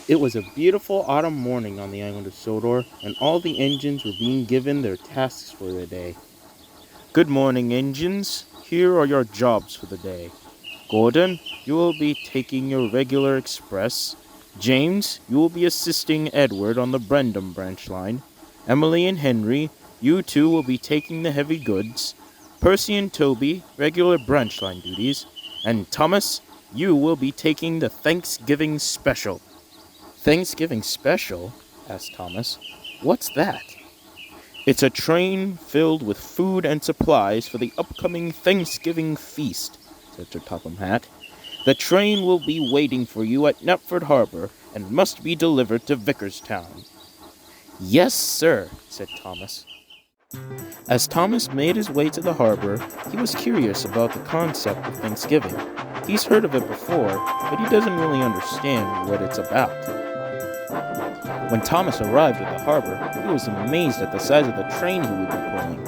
It was a beautiful autumn morning on the island of Sodor, and all the engines were being given their tasks for the day. Good morning, engines. Here are your jobs for the day. Gordon, you will be taking your regular express. James, you will be assisting Edward on the Brendam branch line. Emily and Henry, you two will be taking the heavy goods. Percy and Toby, regular branch line duties. And Thomas, you will be taking the Thanksgiving special. Thanksgiving special? Asked Thomas. What's that? It's a train filled with food and supplies for the upcoming Thanksgiving feast, said Sir Topham Hatt. The train will be waiting for you at Knapford Harbor and must be delivered to Vickerstown. Yes, sir, said Thomas. As Thomas made his way to the harbor, he was curious about the concept of Thanksgiving. He's heard of it before, but he doesn't really understand what it's about. When Thomas arrived at the harbor, he was amazed at the size of the train he would be pulling.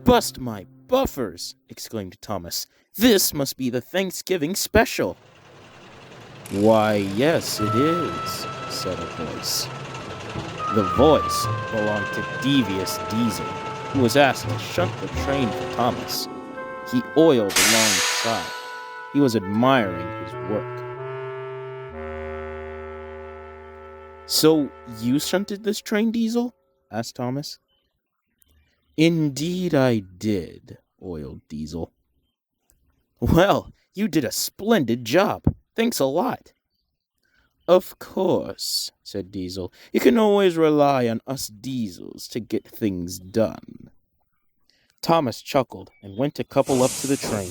Bust my buffers! Exclaimed Thomas. This must be the Thanksgiving special. Why, yes, it is, said a voice. The voice belonged to Devious Diesel, who was asked to shunt the train for Thomas. He oiled alongside. He was admiring his work. So, you shunted this train, Diesel? Asked Thomas. Indeed I did, oiled Diesel. Well, you did a splendid job. Thanks a lot. Of course, said Diesel. You can always rely on us Diesels to get things done. Thomas chuckled and went to couple up to the train.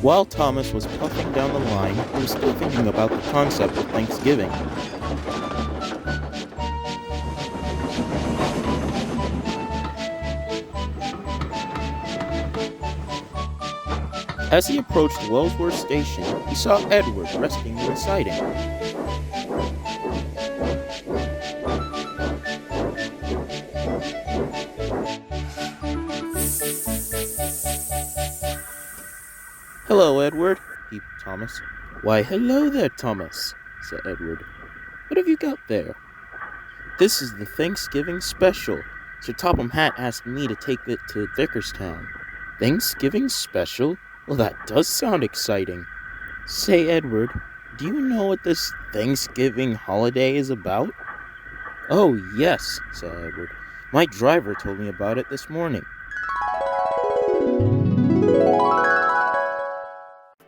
While Thomas was puffing down the line, he was still thinking about the concept of Thanksgiving. As he approached Wellsworth Station, he saw Edward resting in the siding. Hello, Edward, peeped Thomas. Why, hello there, Thomas, said Edward. What have you got there? This is the Thanksgiving special. Sir Topham Hatt asked me to take it to Vickerstown. Thanksgiving special? Well, that does sound exciting. Say, Edward, do you know what this Thanksgiving holiday is about? Oh, yes, said Edward. My driver told me about it this morning.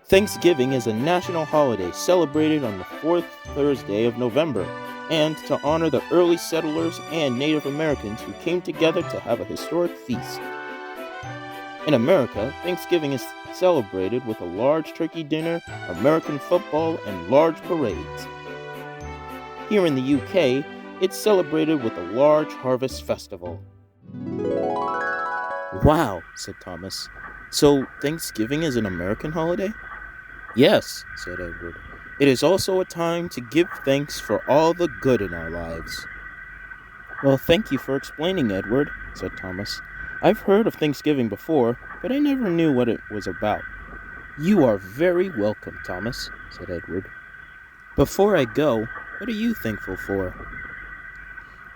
Thanksgiving is a national holiday celebrated on the fourth Thursday of November, and to honor the early settlers and Native Americans who came together to have a historic feast. In America, Thanksgiving is celebrated with a large turkey dinner, American football, and large parades. Here in the UK, it's celebrated with a large harvest festival. Wow, said Thomas. So Thanksgiving is an American holiday? Yes, said Edward. It is also a time to give thanks for all the good in our lives. Well, thank you for explaining, Edward, said Thomas. I've heard of Thanksgiving before, but I never knew what it was about. You are very welcome, Thomas, said Edward. Before I go, what are you thankful for?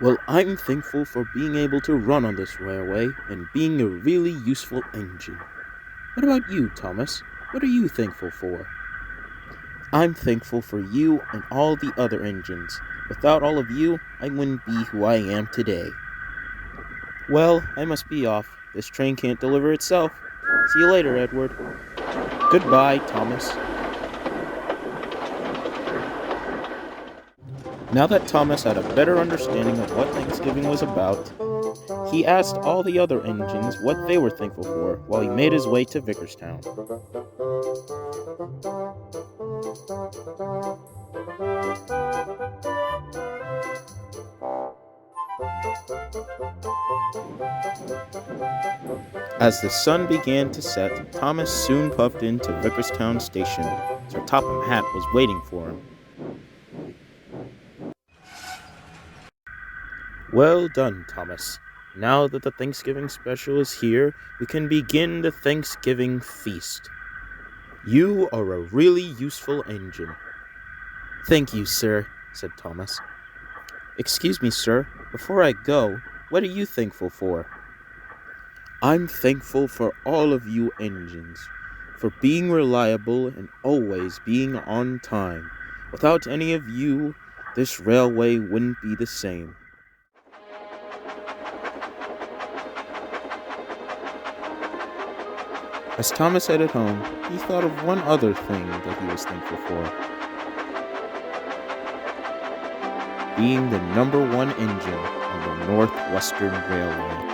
Well, I'm thankful for being able to run on this railway and being a really useful engine. What about you, Thomas? What are you thankful for? I'm thankful for you and all the other engines. Without all of you, I wouldn't be who I am today. Well, I must be off. This train can't deliver itself. See you later, Edward. Goodbye, Thomas. Now that Thomas had a better understanding of what Thanksgiving was about, he asked all the other engines what they were thankful for while he made his way to Vickerstown. As the sun began to set, Thomas soon puffed into Vickerstown Station. Sir Topham Hatt was waiting for him. Well done, Thomas. Now that the Thanksgiving special is here, we can begin the Thanksgiving feast. You are a really useful engine. Thank you, sir, said Thomas. Excuse me, sir, before I go, what are you thankful for? I'm thankful for all of you engines, for being reliable and always being on time. Without any of you, this railway wouldn't be the same. As Thomas headed home, he thought of one other thing that he was thankful for. Being the #1 engine on the Northwestern Railway.